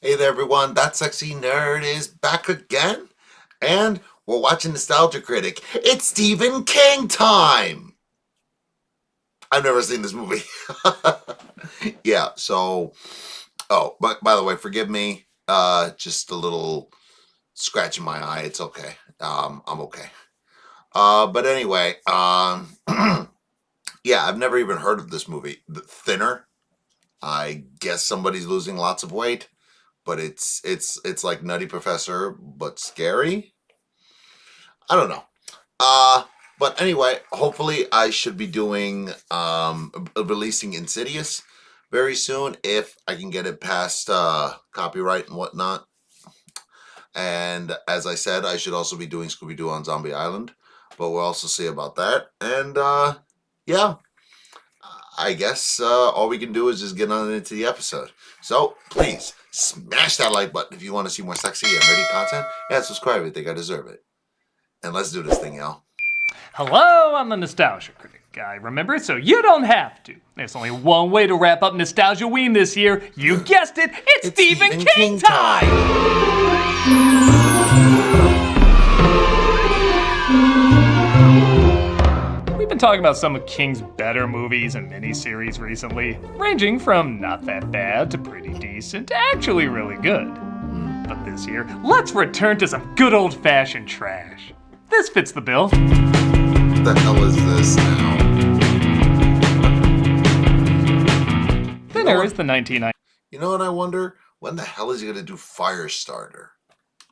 Hey there, everyone. That sexy nerd is back again, and we're watching Nostalgia Critic. It's Stephen King time. I've never seen this movie. Yeah. So, but by the way, forgive me. Just a little scratch in my eye. It's okay. I'm okay. But anyway, yeah, I've never even heard of this movie. Thinner. I guess somebody's losing lots of weight. But it's like Nutty Professor, but scary. I don't know. But anyway, hopefully I should be doing releasing Insidious very soon if I can get it past copyright and whatnot. And as I said, I should also be doing Scooby Doo on Zombie Island, but we'll also see about that. And yeah, I guess all we can do is just get on into the episode. So please smash that like button if you want to see more sexy and nerdy content, and subscribe if you think I deserve it. And let's do this thing, y'all. Hello, I'm the Nostalgia Critic guy, remember? So you don't have to. There's only one way to wrap up Nostalgia Ween this year. You guessed it, it's Stephen King time! We've been talking about some of King's better movies and miniseries recently, ranging from not that bad to pretty decent to actually really good. But this year, let's return to some good old-fashioned trash. This fits the bill. What the hell is this now? Thinner is the 1990. You know what I wonder? When the hell is he gonna do Firestarter?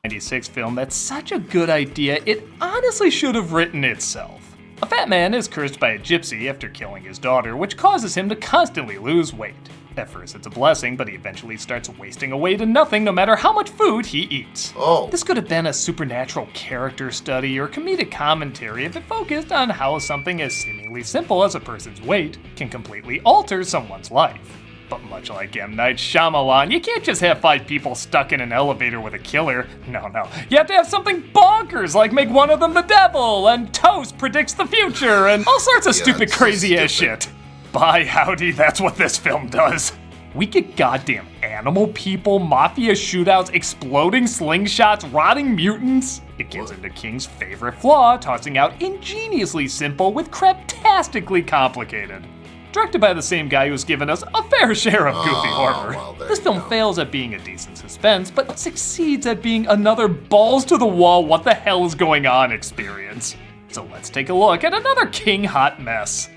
96 film that's such a good idea, it honestly should have written itself. A fat man is cursed by a gypsy after killing his daughter, which causes him to constantly lose weight. At first it's a blessing, but he eventually starts wasting away to nothing no matter how much food he eats. Oh. This could have been a supernatural character study or comedic commentary if it focused on how something as seemingly simple as a person's weight can completely alter someone's life. But much like M. Night Shyamalan, you can't just have 5 people stuck in an elevator with a killer. No. You have to have something bonkers, like make one of them the devil, and Toast predicts the future, and all sorts of stupid, crazy-ass shit. By howdy, that's what this film does. We get goddamn animal people, mafia shootouts, exploding slingshots, rotting mutants. It gets into King's favorite flaw, tossing out ingeniously simple with craptastically complicated. Directed by the same guy who's given us a fair share of goofy horror. Well, this film fails at being a decent suspense, but succeeds at being another balls to the wall what the hell is going on experience. So let's take a look at another King hot mess.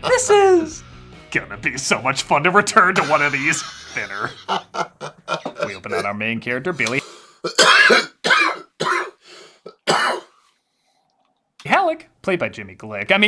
This is gonna be so much fun to return to one of these. Thinner. We open on our main character, Billy Halleck, played by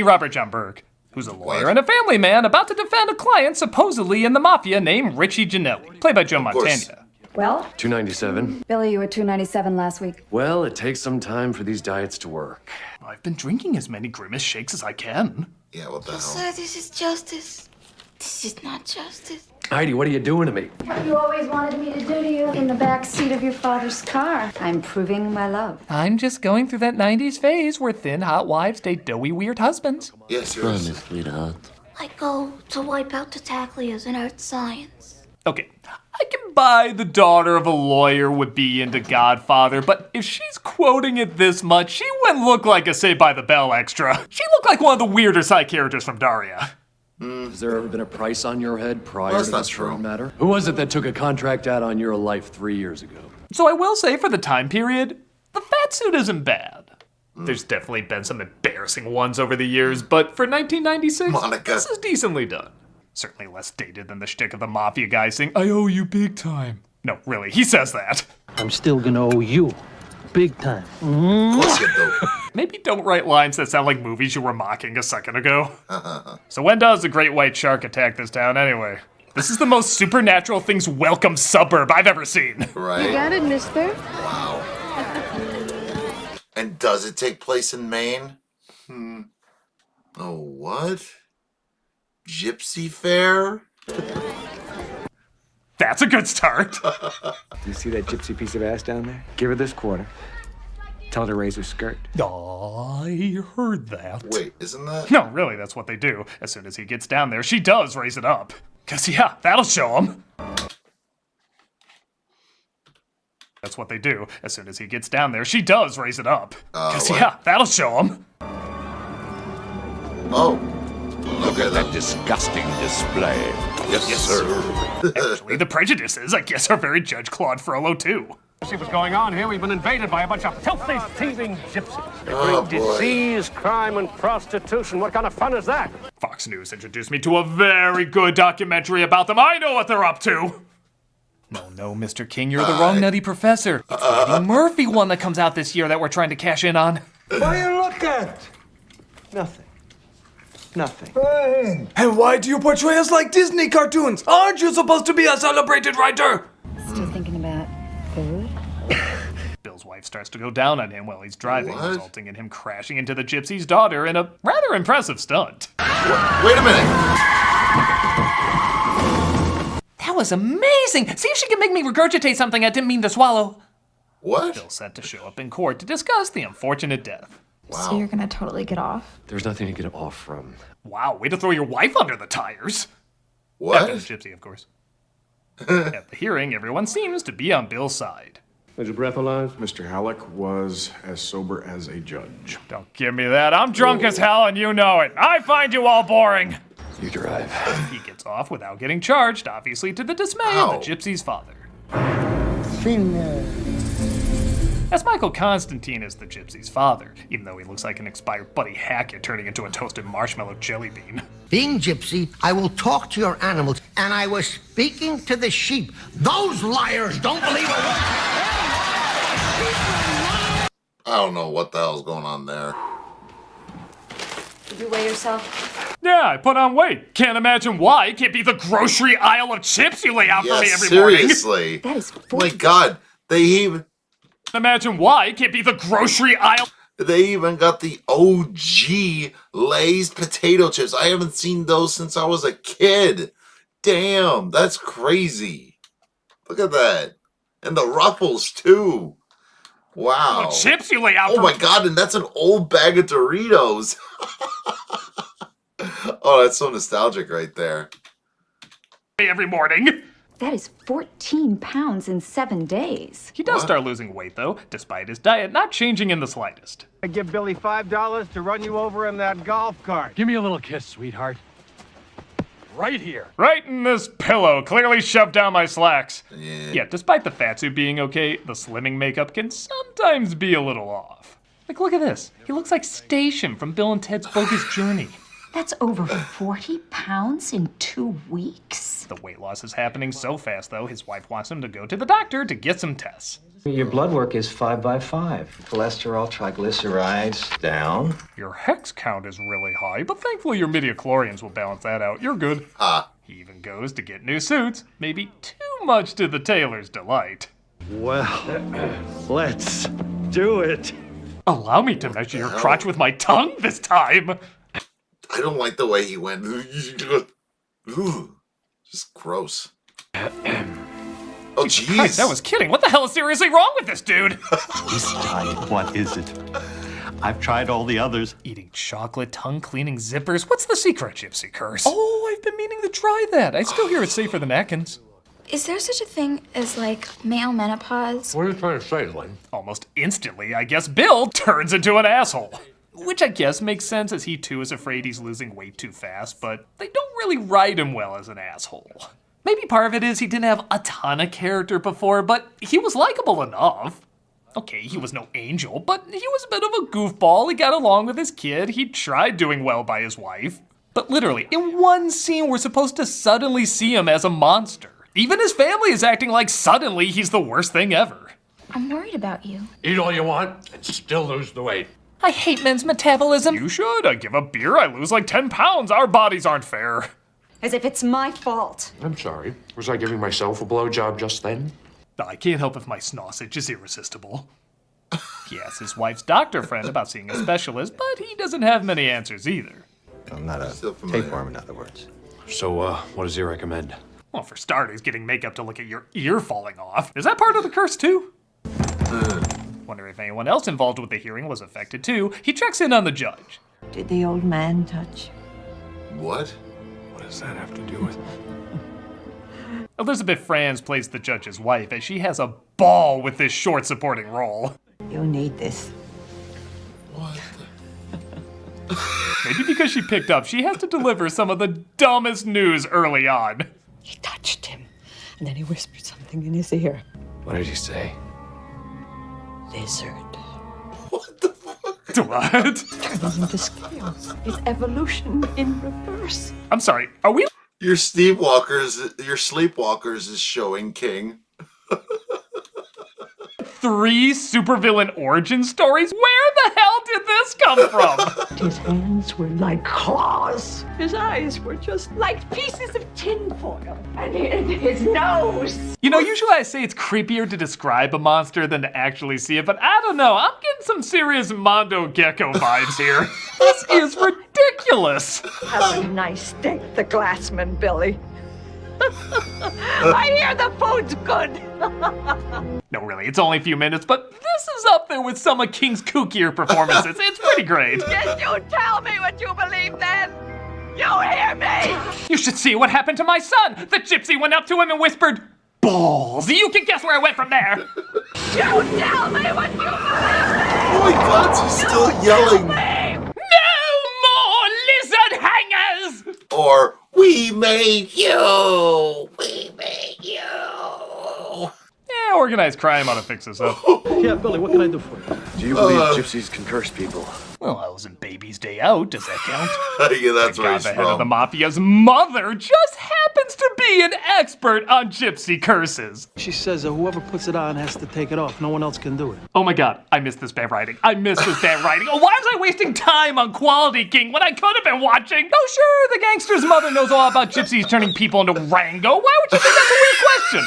Robert John Burke, who's a lawyer and a family man about to defend a client supposedly in the mafia named Richie Ginelli, played by Joe Montana. Well, 297. Billy, you were 297 last week. Well, it takes some time for these diets to work. I've been drinking as many Grimace shakes as I can. Yeah, what the hell? Sir, this is justice. This is not justice. Heidi, what are you doing to me? What you always wanted me to do to you in the back seat of your father's car. I'm proving my love. I'm just going through that 90s phase where thin, hot wives date doughy, weird husbands. Yes, Promise, sweetheart. I go to wipe out the Taglias in Earth Science. Okay, I can buy the daughter of a lawyer would be into Godfather, but if she's quoting it this much, she wouldn't look like a Saved by the Bell extra. She looked like one of the weirder side characters from Daria. Has there ever been a price on your head prior That's to not this true. current matter? Who was it that took a contract out on your life 3 years ago? So I will say for the time period, the fat suit isn't bad. There's definitely been some embarrassing ones over the years, but for 1996, Monica. this is decently done. Certainly less dated than the shtick of the mafia guy saying, I owe you big time. No, really, he says that. I'm still gonna owe you big time. Of course you do. Maybe don't write lines that sound like movies you were mocking a second ago. So when does the great white shark attack this town anyway? This is the most supernatural things welcome suburb I've ever seen. Right? Got it, mister. Wow. And does it take place in Maine? Oh, what? Gypsy Fair? That's a good start. You see that gypsy piece of ass down there? Give her this quarter. Tell her to raise her skirt. I heard that. Wait, isn't that? No, really, that's what they do. As soon as he gets down there, she does raise it up. 'Cause yeah, that'll show him. That's what they do. As soon as he gets down there, she does raise it up. Because, what? yeah, that'll show him. Oh. Okay, That disgusting display. Yes, sir. Actually, the prejudices, I guess, are very Judge Claude Frollo, too. See what's going on here. We've been invaded by a bunch of filthy, thieving gypsies. Oh, boy. Disease, crime, and prostitution. What kind of fun is that? Fox News introduced me to a very good documentary about them. I know what they're up to. No, Mr. King, you're the wrong Nutty Professor. It's the Eddie Murphy one that comes out this year that we're trying to cash in on. What do you look at? Nothing. And why do you portray us like Disney cartoons? Aren't you supposed to be a celebrated writer? Still thinking about food? Bill's wife starts to go down on him while he's driving, What? resulting in him crashing into the gypsy's daughter in a rather impressive stunt. Wait a minute. That was amazing! See if she can make me regurgitate something I didn't mean to swallow. What? Bill's set to show up in court to discuss the unfortunate death. Wow. So you're gonna totally get off? There's nothing to get off from. Wow, way to throw your wife under the tires. What? After the gypsy, of course. At the hearing, everyone seems to be on Bill's side. Is your breathalyzed? Mr. Halleck was as sober as a judge. Don't give me that. I'm drunk as hell and you know it. I find you all boring. You drive. He gets off without getting charged, obviously to the dismay Ow. of the gypsy's father. As Michael Constantine is the gypsy's father, even though he looks like an expired Buddy Hackett turning into a toasted marshmallow jelly bean. Being gypsy, I will talk to your animals, and I was speaking to the sheep. Those liars don't believe a word. I don't know what the hell's going on there. Did you weigh yourself? Yeah, I put on weight. Can't imagine why. It can't be the grocery aisle of chips you lay out for me every morning. Seriously. That is Oh my God. They even Imagine why. It can't be the grocery aisle. got the OG Lay's potato chips. I haven't seen those since I was a kid. Damn, that's crazy. Look at that. And the Ruffles too. Wow. The chips you lay out Oh for my God, and that's an old bag of Doritos. Oh, that's so nostalgic right there. me every morning. That is 14 pounds in 7 days. He does What? start losing weight, though, despite his diet not changing in the slightest. I give Billy $5 to run you over in that golf cart. Give me a little kiss, sweetheart. Right here. Right in this pillow, clearly shoved down my slacks. Yeah. Yeah, despite the fatsuit being okay, the slimming makeup can sometimes be a little off. Like, look at this. He looks like Station from Bill and Ted's Bogus Journey. That's over 40 pounds in 2 weeks. The weight loss is happening so fast, though, his wife wants him to go to the doctor to get some tests. Your blood work is 5 by 5. Cholesterol, triglycerides, down. Your hex count is really high, but thankfully your midichlorians will balance that out. You're good. He even goes to get new suits, maybe too much to the tailor's delight. Well, let's do it. Allow me to measure your crotch with my tongue this time. I don't like the way he went. Ooh, just gross. Oh, Christ, jeez. I was kidding. What the hell is seriously wrong with this dude? This time, what is it? I've tried all the others. Eating chocolate, tongue-cleaning zippers. What's the secret, Gypsy Curse? Oh, I've been meaning to try that. I still hear it's safer than Atkins. Is there such a thing as, like, male menopause? What are you trying to say, Lynn? Almost instantly, I guess Bill turns into an asshole. Which I guess makes sense, as he too is afraid he's losing weight too fast, but they don't really write him well as an asshole. Maybe part of it is he didn't have a ton of character before, but he was likable enough. Okay, he was no angel, but he was a bit of a goofball. He got along with his kid. He tried doing well by his wife. But literally, in one scene, we're supposed to suddenly see him as a monster. Even his family is acting like suddenly he's the worst thing ever. I'm worried about you. Eat all you want and still lose the weight. I hate men's metabolism. You should. I give up beer, I lose like 10 pounds. Our bodies aren't fair. As if it's my fault. I'm sorry. Was I giving myself a blowjob just then? I can't help if my snossage is irresistible. He asks his wife's doctor friend about seeing a specialist, but he doesn't have many answers either. I'm not a Still familiar. tapeworm, in other words. So, what does he recommend? Well, for starters, getting makeup to look at your ear falling off. Is that part of the curse, too? Wonder if anyone else involved with the hearing was affected, too. He checks in on the judge. Did the old man touch? What? What does that have to do with? Elizabeth Franz plays the judge's wife, and she has a ball with this short supporting role. You need this. What? Maybe because she picked up, she has to deliver some of the dumbest news early on. He touched him, and then he whispered something in his ear. What did he say? Lizard. What the fuck? What? Turning into scales. It's evolution in reverse. I'm sorry, are we? Your sleepwalkers is showing, King. 3 supervillain origin stories? Where the hell did this come from? His hands were like claws. His eyes were just like pieces of tinfoil. And his nose. You know, usually I say it's creepier to describe a monster than to actually see it, but I don't know. I'm getting some serious Mondo Gecko vibes here. This is ridiculous. Have a nice day, the Glassman, Billy. I hear the food's good. No, really, it's only a few minutes, but this is up there with some of King's kookier performances. It's pretty great. Yes, you tell me what you believe then. You hear me? You should see what happened to my son. The gypsy went up to him and whispered, balls. You can guess where I went from there. You tell me what you believe. Oh my God, she's still yelling. No more lizard hangers! Or, we made you. We made you. Yeah, organized crime ought to fix this up. Yeah, Billy, what can I do for you? Do you believe gypsies can curse people? Well, I was in Baby's Day Out. Does that count? Yeah, that's where God, he's the head of the from. mafia's mother just happens to be an expert on gypsy curses. She says whoever puts it on has to take it off. No one else can do it. Oh my God, I missed this bad writing. Oh, why was I wasting time on Quality King when I could have been watching? Oh, sure, the gangster's mother knows all about gypsies turning people into Rango. Why would you think that's a weird question?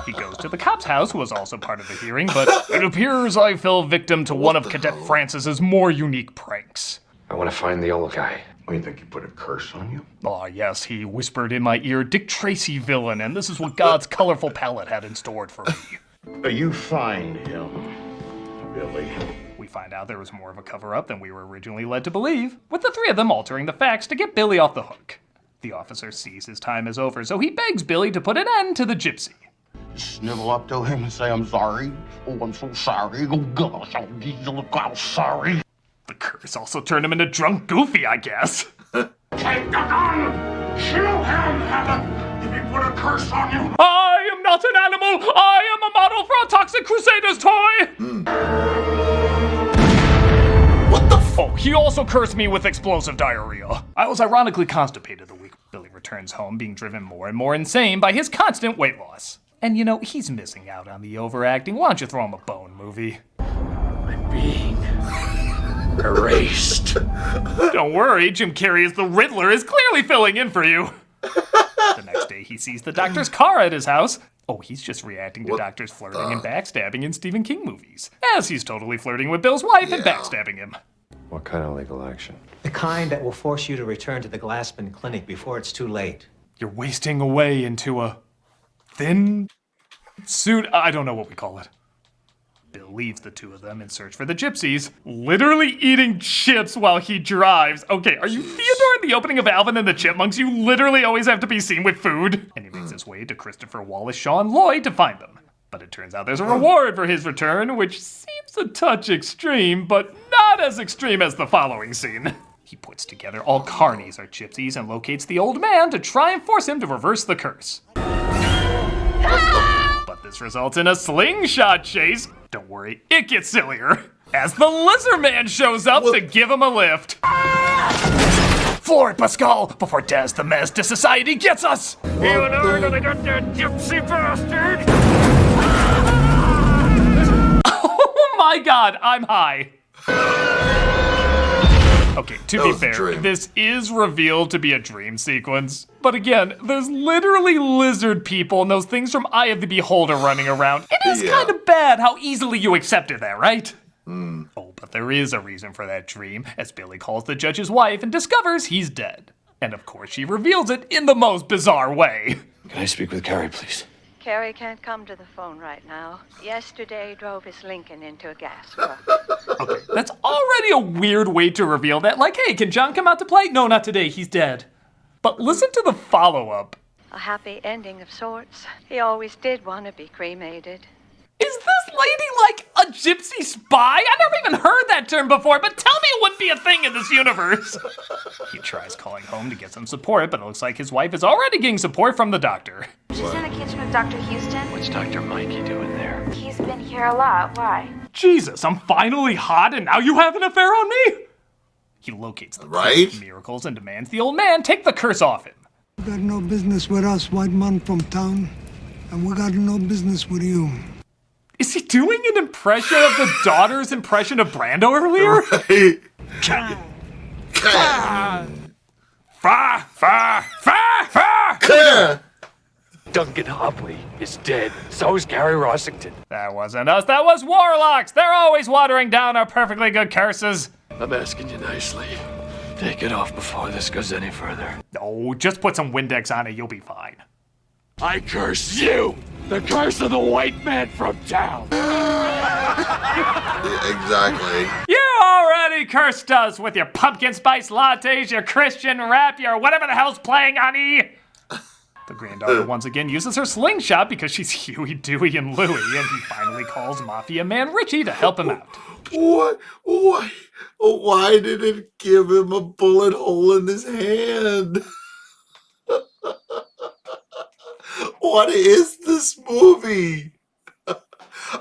He goes to the cop's house, who was also part of the hearing, but it appears I fell victim to one of Cadet Francis's more unique pranks. I want to find the old guy. What, you think he put a curse on you? Oh, yes, he whispered in my ear, Dick Tracy villain, and this is what God's colorful palette had in store for me. You find him, Billy. We find out there was more of a cover-up than we were originally led to believe, with the 3 of them altering the facts to get Billy off the hook. The officer sees his time is over, so he begs Billy to put an end to the gypsy. Snivel up to him and say, I'm sorry. Oh, I'm so sorry. Oh, gosh, I'm sorry. The curse also turned him into drunk Goofy, I guess. Take the gun! Shoot him, Heaven! Did he put a curse on you? I am not an animal! I am a model for a Toxic Crusaders toy! What the f- Oh, he also cursed me with explosive diarrhea. I was ironically constipated the week Billy returns home, being driven more and more insane by his constant weight loss. And you know, he's missing out on the overacting. Why don't you throw him a bone, movie? I'm being erased. Don't worry, Jim Carrey as the Riddler is clearly filling in for you. The next day, he sees the doctor's car at his house. Oh, he's just reacting to doctors flirting and backstabbing in Stephen King movies, as he's totally flirting with Bill's wife and backstabbing him. What kind of legal action? The kind that will force you to return to the Glassman clinic before it's too late. You're wasting away into a thin suit. I don't know what we call it. Bill leaves the 2 of them in search for the gypsies, literally eating chips while he drives. Okay, are you Theodore in the opening of Alvin and the Chipmunks? You literally always have to be seen with food. And he makes his way to Christopher Wallace Shaw and Lloyd to find them. But it turns out there's a reward for his return, which seems a touch extreme, but not as extreme as the following scene. He puts together all carnies are gypsies and locates the old man to try and force him to reverse the curse. But this results in a slingshot chase. Don't worry, it gets sillier, as the Lizard Man shows up to give him a lift. Floor it, Pascal, before Daz the Menace to Society gets us! You and I are gonna get that gypsy bastard! Oh my God, I'm high. Okay, to be fair, this is revealed to be a dream sequence. But again, there's literally lizard people and those things from Eye of the Beholder running around. It is kind of bad how easily you accepted that, right? Oh, but there is a reason for that dream, as Billy calls the judge's wife and discovers he's dead. And of course, she reveals it in the most bizarre way. Can I speak with Carrie, please? Carrie can't come to the phone right now. Yesterday, he drove his Lincoln into a gas truck. Okay, that's already a weird way to reveal that. Like, hey, can John come out to play? No, not today, he's dead. But listen to the follow-up. A happy ending of sorts. He always did want to be cremated. Is this lady like a gypsy spy? I never even heard that term before, but tell me it wouldn't be a thing in this universe. He tries calling home to get some support, but it looks like his wife is already getting support from the doctor. She's in the kitchen with Dr. Houston. What's Dr. Mikey doing there? He's been here a lot. Why? Jesus, I'm finally hot and now you have an affair on me? He locates the miracles and demands the old man take the curse off him. You got no business with us, white man from town, and we got no business with you. Is he doing an impression of the daughter's impression of Brando earlier? Duncan Hobley is dead. So is Gary Rossington. That wasn't us, that was warlocks. They're always watering down our perfectly good curses. I'm asking you nicely. Take it off before this goes any further. No, just put some Windex on it, you'll be fine. I curse you! The curse of the white man from town! Exactly. You already cursed us with your pumpkin spice lattes, your Christian rap, your whatever the hell's playing on E! The granddaughter once again uses her slingshot because she's Huey, Dewey, and Louie, and he finally calls Mafia Man Richie to help him out. What? Why did it give him a bullet hole in his hand? What is this movie?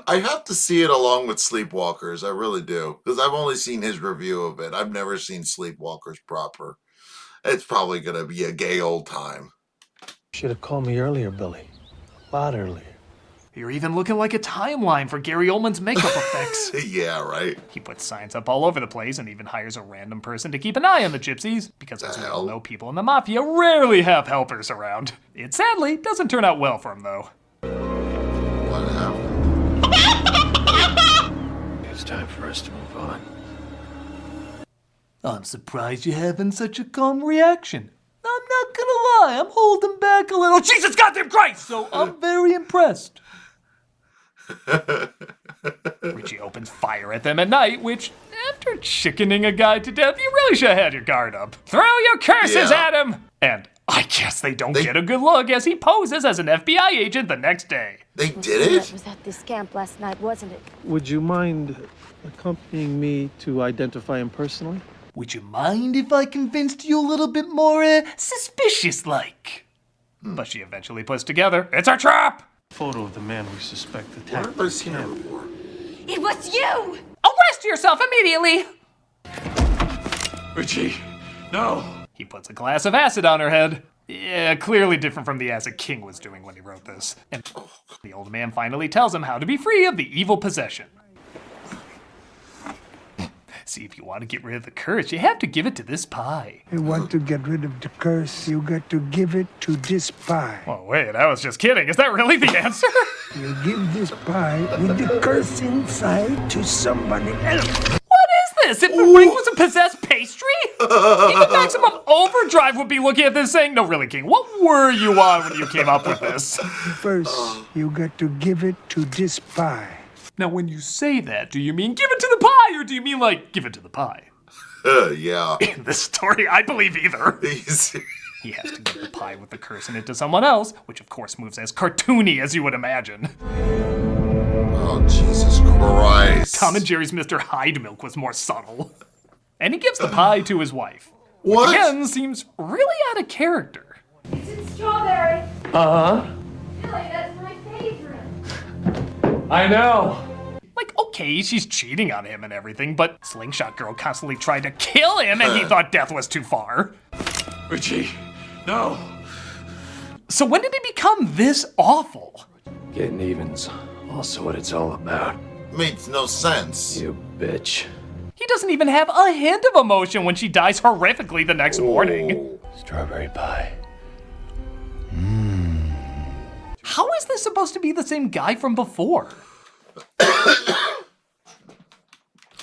I have to see it along with Sleepwalkers. I really do. Because I've only seen his review of it. I've never seen Sleepwalkers proper. It's probably going to be a gay old time. Should have called me earlier, Billy. A lot earlier. You're even looking like a timeline for Gary Oldman's makeup effects. Yeah, right? He puts signs up all over the place and even hires a random person to keep an eye on the gypsies, because as we all know, people in the Mafia rarely have helpers around. It sadly doesn't turn out well for him, though. What happened? It's time for us to move on. I'm surprised you're having such a calm reaction. I'm not gonna lie, I'm holding back a little. Jesus goddamn Christ! So I'm very impressed. Richie opens fire at them at night, which, after chickening a guy to death, you really should have had your guard up. Throw your curses at him! And I guess they don't get a good look as he poses as an FBI agent the next day. They did it? That was at this camp last night, wasn't it? Would you mind accompanying me to identify him personally? Would you mind if I convinced you a little bit more suspicious-like? But she eventually puts together, it's a trap! Photo of the man we suspect Where attacked was he before? It was you! Arrest yourself immediately! Richie, no! He puts a glass of acid on her head. Yeah, clearly different from the acid King was doing when he wrote this. And the old man finally tells him how to be free of the evil possession. See, if you want to get rid of the curse, you have to give it to this pie. You want to get rid of the curse, you got to give it to this pie. Oh, wait, I was just kidding. Is that really the answer? You give this pie with the curse inside to somebody else. What is this? If the ring was a possessed pastry? Even Maximum Overdrive would be looking at this saying, no, really, King, what were you on when you came up with this? First, you got to give it to this pie. Now, when you say that, do you mean give it to the pie, or do you mean, like, give it to the pie? Yeah. In this story, I believe either. He has to give the pie with the curse in it to someone else, which of course moves as cartoony as you would imagine. Oh, Jesus Christ. Tom and Jerry's Mr. Hyde Milk was more subtle. And he gives the pie to his wife. What? Which again seems really out of character. It's in strawberry. Uh-huh. Billy, that's my favorite. I know. Like, okay, she's cheating on him and everything, but Slingshot Girl constantly tried to kill him and he thought death was too far. Richie, no. So when did he become this awful? Getting even's also what it's all about. Makes no sense. You bitch. He doesn't even have a hint of emotion when she dies horrifically the next morning. Strawberry pie. How is this supposed to be the same guy from before?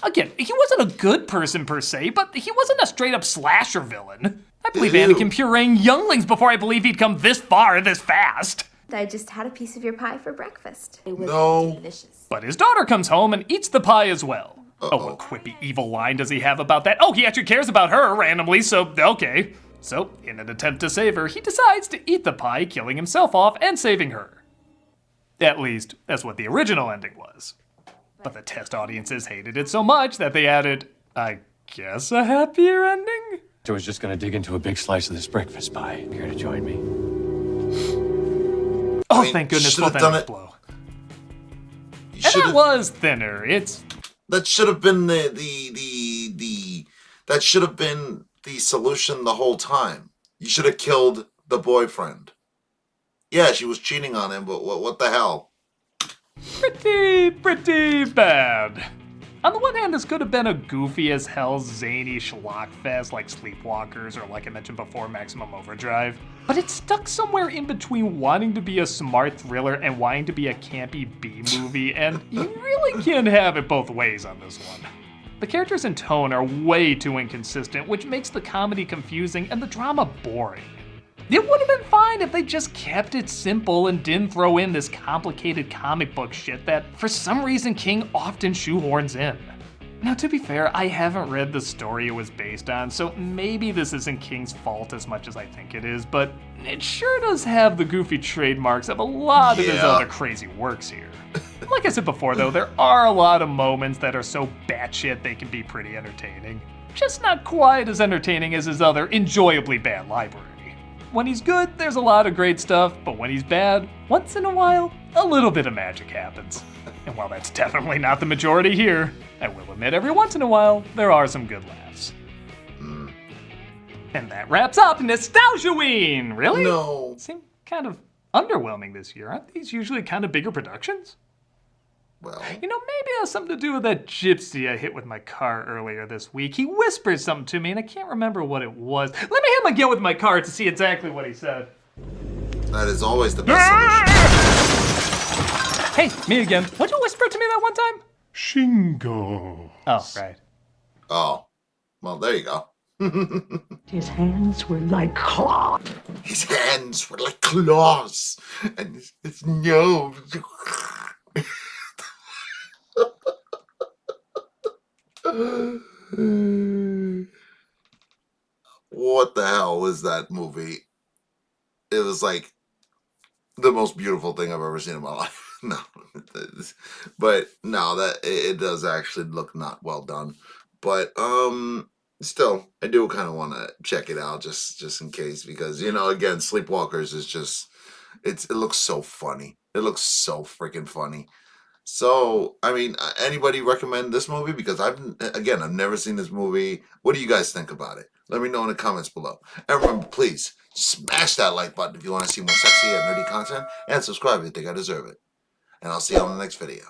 Again, he wasn't a good person per se, but he wasn't a straight up slasher villain. I believe Anakin pureeing younglings before I believe he'd come this far this fast. I just had a piece of your pie for breakfast. It was delicious. But his daughter comes home and eats the pie as well. Oh, what quippy evil line does he have about that? Oh, he actually cares about her randomly, so okay. So, in an attempt to save her, he decides to eat the pie, killing himself off and saving her. At least, that's what the original ending was. But the test audiences hated it so much that they added, I guess, a happier ending? I was just gonna dig into a big slice of this breakfast pie. Here to join me. Oh, thank goodness both endings blow. And that was Thinner. That should have been that should have been the solution the whole time. You should have killed the boyfriend. Yeah, she was cheating on him, but what the hell? Pretty bad. On the one hand, this could have been a goofy as hell zany schlock fest like Sleepwalkers or, like I mentioned before, Maximum Overdrive. But it's stuck somewhere in between wanting to be a smart thriller and wanting to be a campy B-movie, and you really can't have it both ways on this one. The characters and tone are way too inconsistent, which makes the comedy confusing and the drama boring. It would have been fine if they just kept it simple and didn't throw in this complicated comic book shit that, for some reason, King often shoehorns in. Now, to be fair, I haven't read the story it was based on, so maybe this isn't King's fault as much as I think it is, but it sure does have the goofy trademarks of a lot of his other crazy works here. Like I said before, though, there are a lot of moments that are so batshit they can be pretty entertaining. Just not quite as entertaining as his other enjoyably bad library. When he's good, there's a lot of great stuff, but when he's bad, once in a while, a little bit of magic happens. And while that's definitely not the majority here, I will admit every once in a while, there are some good laughs. And that wraps up Nostalgiaween! Really? No. Seem kind of underwhelming this year. Aren't these usually kind of bigger productions? Well, you know, maybe it has something to do with that gypsy I hit with my car earlier this week. He whispered something to me, and I can't remember what it was. Let me hit him again with my car to see exactly what he said. That is always the best solution. Hey, me again. What'd you whisper to me that one time? Shingo. Oh, right. Oh, well, there you go. His hands were like claws. His hands were like claws, and his nose. What the hell was that movie? It was like the most beautiful thing I've ever seen in my life. No, but no, that it does actually look not well done. But still, I do kind of want to check it out just in case, because again, Sleepwalkers is just it looks so funny. It looks so freaking funny. So, I mean, anybody recommend this movie? Because I've never seen this movie. What do you guys think about it? Let me know in the comments below. And remember, please smash that like button if you want to see more sexy and nerdy content, and subscribe if you think I deserve it. And I'll see you on the next video.